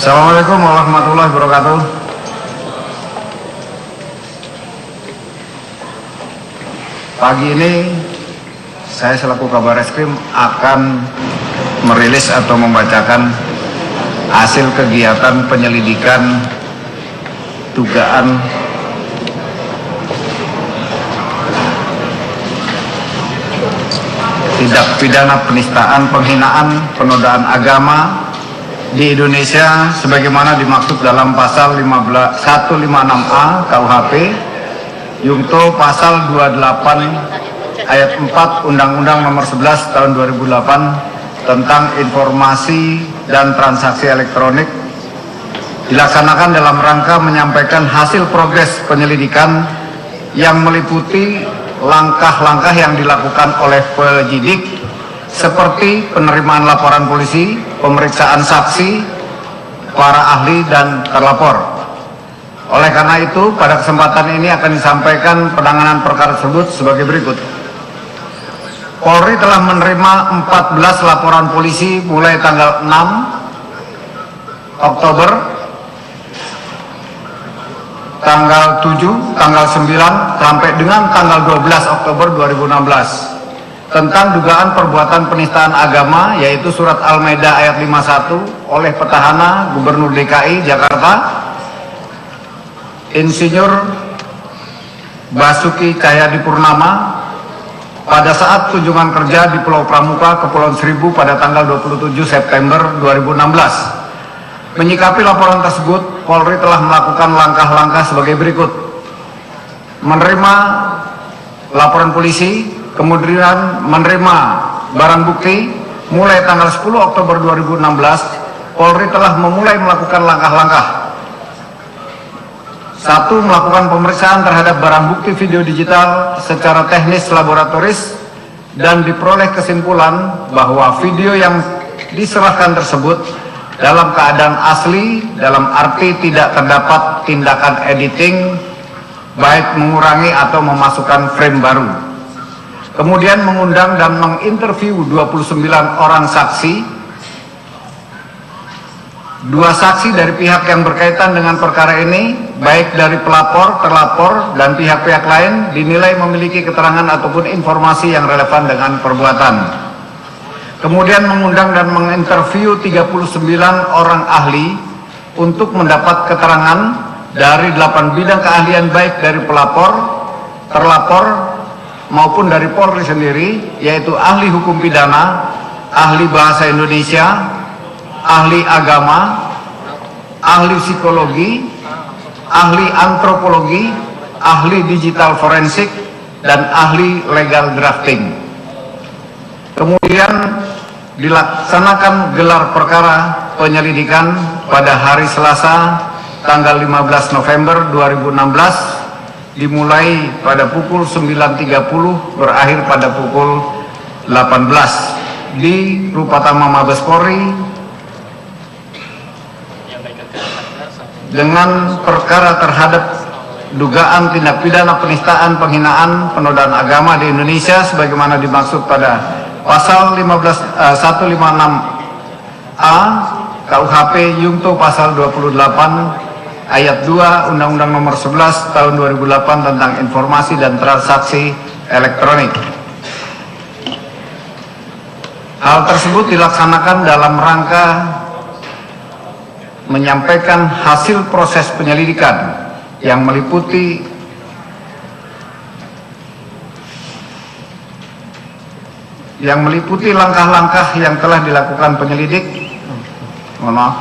Assalamualaikum warahmatullahi wabarakatuh. Pagi ini saya selaku Kabar Reskrim akan merilis atau membacakan hasil kegiatan penyelidikan dugaan tindak pidana penistaan, penghinaan, penodaan agama di Indonesia sebagaimana dimaksud dalam pasal 156A KUHP Yungto pasal 28 ayat 4 Undang-Undang Nomor 11 Tahun 2008 tentang informasi dan transaksi elektronik, dilaksanakan dalam rangka menyampaikan hasil progres penyelidikan yang meliputi langkah-langkah yang dilakukan oleh penyidik seperti penerimaan laporan polisi, pemeriksaan saksi, para ahli dan terlapor. Oleh karena itu, pada kesempatan ini akan disampaikan penanganan perkara tersebut sebagai berikut. Polri telah menerima 14 laporan polisi mulai tanggal 6 Oktober, tanggal 7, tanggal 9, sampai dengan tanggal 12 Oktober 2016 tentang dugaan perbuatan penistaan agama, yaitu surat Al-Maidah ayat 51 oleh petahana Gubernur DKI Jakarta Insinyur Basuki Cahayapurnama pada saat kunjungan kerja di Pulau Pramuka, Kepulauan Seribu pada tanggal 27 September 2016. Menyikapi laporan tersebut, Polri telah melakukan langkah-langkah sebagai berikut. Menerima laporan polisi, kemudian menerima barang bukti. Mulai tanggal 10 Oktober 2016, Polri telah memulai melakukan langkah-langkah. 1. Melakukan pemeriksaan terhadap barang bukti video digital secara teknis laboratoris dan diperoleh kesimpulan bahwa video yang diserahkan tersebut dalam keadaan asli, dalam arti tidak terdapat tindakan editing, baik mengurangi atau memasukkan frame baru. Kemudian mengundang dan menginterview 29 orang saksi, 2 saksi dari pihak yang berkaitan dengan perkara ini, baik dari pelapor, terlapor, dan pihak-pihak lain dinilai memiliki keterangan ataupun informasi yang relevan dengan perbuatan. Kemudian mengundang dan menginterview 39 orang ahli untuk mendapat keterangan dari 8 bidang keahlian baik dari pelapor, terlapor, maupun dari Polri sendiri, yaitu ahli hukum pidana, ahli bahasa Indonesia, ahli agama, ahli psikologi, ahli antropologi, ahli digital forensik, dan ahli legal drafting. Kemudian dilaksanakan gelar perkara penyelidikan pada hari Selasa tanggal 15 November 2016 dimulai pada pukul 9.30 berakhir pada pukul 18 di Rupatama Mabes Polri dengan perkara terhadap dugaan tindak pidana penistaan, penghinaan, penodaan agama di Indonesia sebagaimana dimaksud pada pasal 156A KUHP Yungto pasal 28 ayat 2 Undang-Undang Nomor 11 Tahun 2008 tentang informasi dan transaksi elektronik. Hal tersebut dilaksanakan dalam rangka menyampaikan hasil proses penyelidikan yang meliputi langkah-langkah yang telah dilakukan penyelidik. Mohon maaf.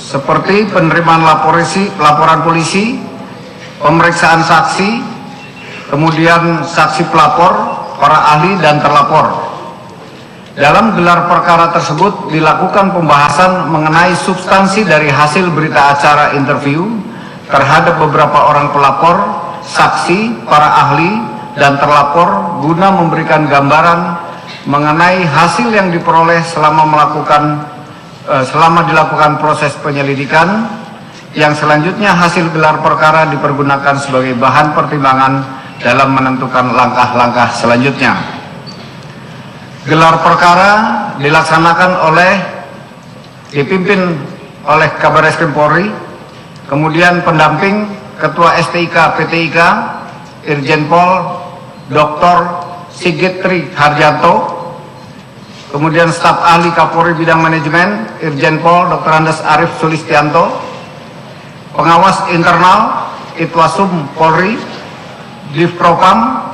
Seperti penerimaan laporan polisi, pemeriksaan saksi, kemudian saksi pelapor, para ahli dan terlapor. Dalam gelar perkara tersebut dilakukan pembahasan mengenai substansi dari hasil berita acara interview terhadap beberapa orang pelapor, saksi, para ahli, dan terlapor guna memberikan gambaran mengenai hasil yang diperoleh selama dilakukan proses penyelidikan, yang selanjutnya hasil gelar perkara dipergunakan sebagai bahan pertimbangan dalam menentukan langkah-langkah selanjutnya. Gelar perkara dilaksanakan dipimpin oleh Kabar Reskrim Polri, kemudian pendamping Ketua STIK PTIK Irjen Pol Dr. Sigit Tri Harjanto, kemudian staf ahli Kapolri bidang manajemen Irjen Pol Dr. Andes Arif Sulistianto, pengawas internal Itwasum Polri, Divpropam,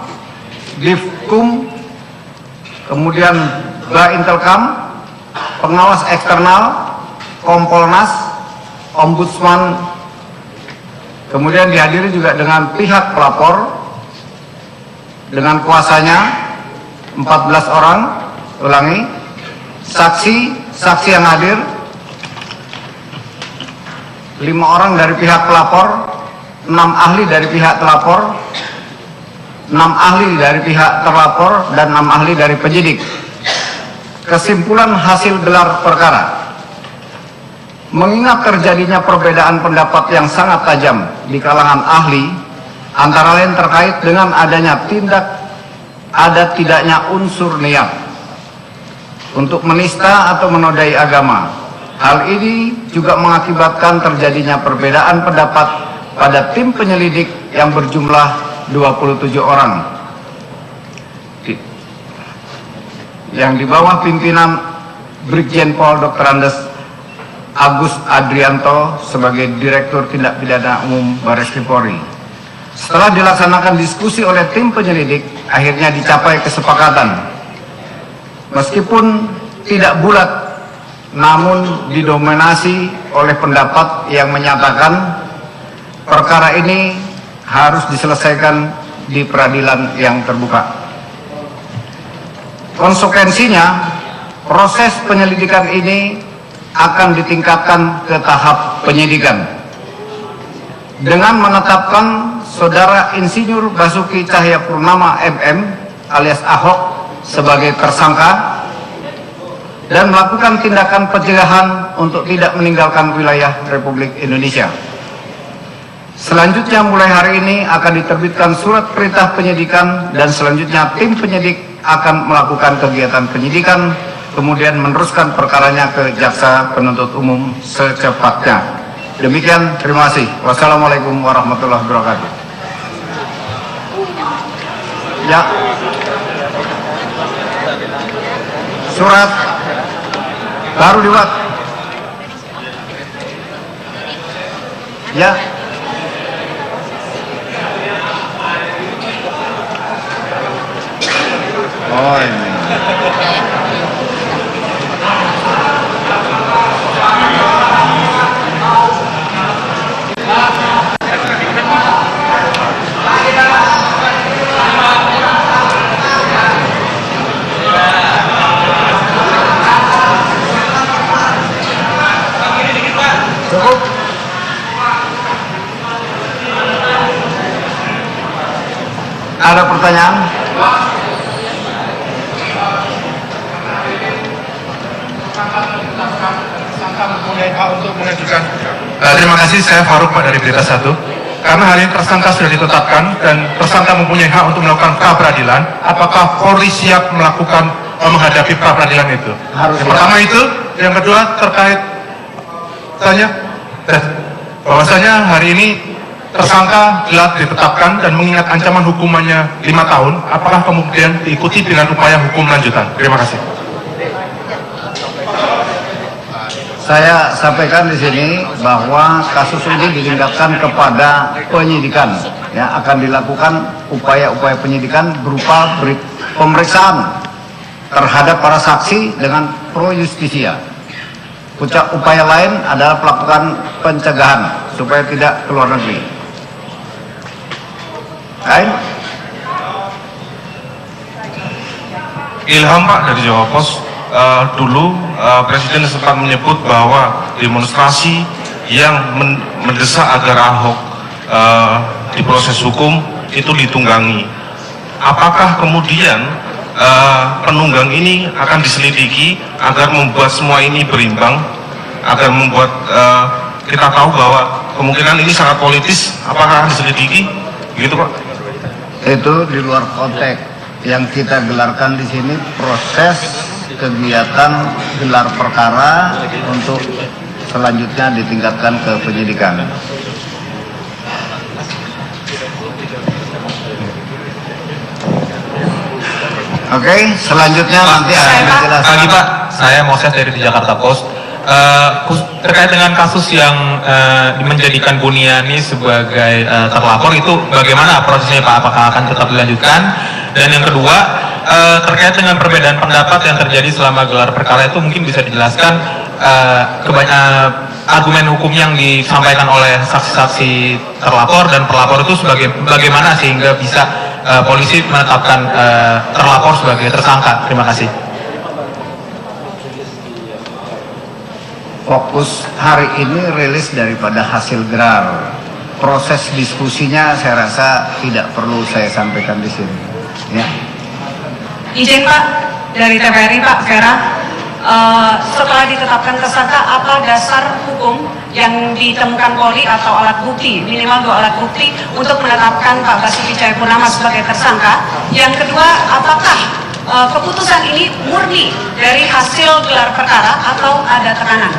Divkum, kemudian Baintelkam, pengawas eksternal Kompolnas, Ombudsman, kemudian dihadiri juga dengan pihak pelapor dengan kuasanya 14 orang, saksi yang hadir 5 orang dari pihak pelapor, 6 ahli dari pihak telapor, 6 ahli dari pihak terlapor, dan 6 ahli dari penyidik. Kesimpulan hasil gelar perkara. Mengingat terjadinya perbedaan pendapat yang sangat tajam di kalangan ahli, antara lain terkait dengan adanya ada tidaknya unsur niat untuk menista atau menodai agama. Hal ini juga mengakibatkan terjadinya perbedaan pendapat pada tim penyelidik yang berjumlah 27 orang yang di bawah pimpinan Brigjen Pol Dr. Andes Agus Adrianto sebagai Direktur Tindak Pidana Umum Barreskrim Polri. Setelah dilaksanakan diskusi oleh tim penyelidik, akhirnya dicapai kesepakatan. Meskipun tidak bulat, namun didominasi oleh pendapat yang menyatakan perkara ini harus diselesaikan di peradilan yang terbuka. Konsekuensinya, proses penyelidikan ini akan ditingkatkan ke tahap penyidikan dengan menetapkan Saudara Insinyur Basuki Cahayapurnama MM alias Ahok sebagai tersangka dan melakukan tindakan pencegahan untuk tidak meninggalkan wilayah Republik Indonesia. Selanjutnya mulai hari ini akan diterbitkan surat perintah penyidikan dan selanjutnya tim penyidik akan melakukan kegiatan penyidikan kemudian meneruskan perkaranya ke Jaksa Penuntut Umum secepatnya. Demikian, terima kasih. Wassalamualaikum warahmatullahi wabarakatuh. Ya, surat baru dibuat. Ya. Oh ini. Cukup. Ada pertanyaan? Terima kasih, saya Faruk Pak dari Berita 1. Karena hari ini tersangka sudah ditetapkan dan tersangka mempunyai hak untuk melakukan pra peradilan, apakah Polri siap melakukan menghadapi pra peradilan itu? Yang pertama itu, yang kedua terkait bahwasanya hari ini tersangka telah ditetapkan dan mengingat ancaman hukumannya 5 tahun, apakah kemudian diikuti dengan upaya hukum lanjutan? Terima kasih. Saya sampaikan di sini bahwa kasus ini ditingkatkan kepada penyidikan, ya, akan dilakukan upaya-upaya penyidikan berupa pemeriksaan terhadap para saksi dengan pro justisia. Upaya lain adalah melakukan pencegahan supaya tidak keluar negeri. Lain? Ilham Pak dari Jawa Pos. Dulu Presiden sempat menyebut bahwa demonstrasi yang mendesak agar Ahok diproses hukum itu ditunggangi. Apakah kemudian penunggang ini akan diselidiki agar membuat semua ini berimbang, agar membuat kita tahu bahwa kemungkinan ini sangat politis? Apakah akan diselidiki? Begitu Pak. Itu di luar konteks. Yang kita gelarkan di sini proses kegiatan gelar perkara untuk selanjutnya ditingkatkan ke penyidikan. Oke, selanjutnya nanti akan dijelaskan. Pagi Pak, saya Moses dari Jakarta Post. Terkait dengan kasus yang menjadikan Buniani sebagai terlapor itu bagaimana prosesnya Pak? Apakah akan tetap dilanjutkan? Dan yang kedua, terkait dengan perbedaan pendapat yang terjadi selama gelar perkara itu mungkin bisa dijelaskan argumen hukum yang disampaikan oleh saksi-saksi terlapor dan pelapor itu bagaimana sehingga bisa polisi menetapkan terlapor sebagai tersangka. Terima kasih. Fokus hari ini rilis daripada hasil gelar. Proses diskusinya saya rasa tidak perlu saya sampaikan di sini. Ya. Izin Pak, dari TVRI Pak Vera, setelah ditetapkan tersangka, apa dasar hukum yang ditemukan Polri atau alat bukti, minimal 2 alat bukti untuk menetapkan Pak Basuki Cahayapurnama sebagai tersangka? Yang kedua, apakah keputusan ini murni dari hasil gelar perkara atau ada tekanan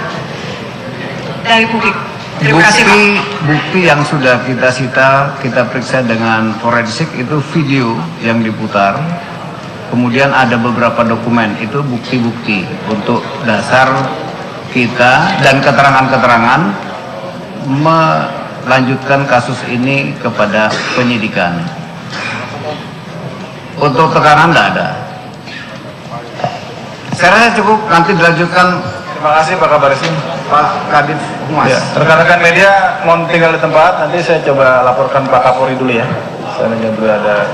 dari publik? Terima kasih Pak. Bukti yang sudah kita sita, kita periksa dengan forensik itu video yang diputar. Kemudian ada beberapa dokumen, itu bukti-bukti untuk dasar kita dan keterangan-keterangan melanjutkan kasus ini kepada penyidikan. Untuk tekanan tidak ada. Saya rasa cukup, nanti dilanjutkan. Terima kasih Pak Kabar Eskrim. Pak Kadif Humas. Ya, rekan-rekan media mohon tinggal di tempat. Nanti saya coba laporkan Pak Kapolri dulu ya. Saya ingin dulu ada.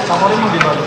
Kapolri mau dibantu.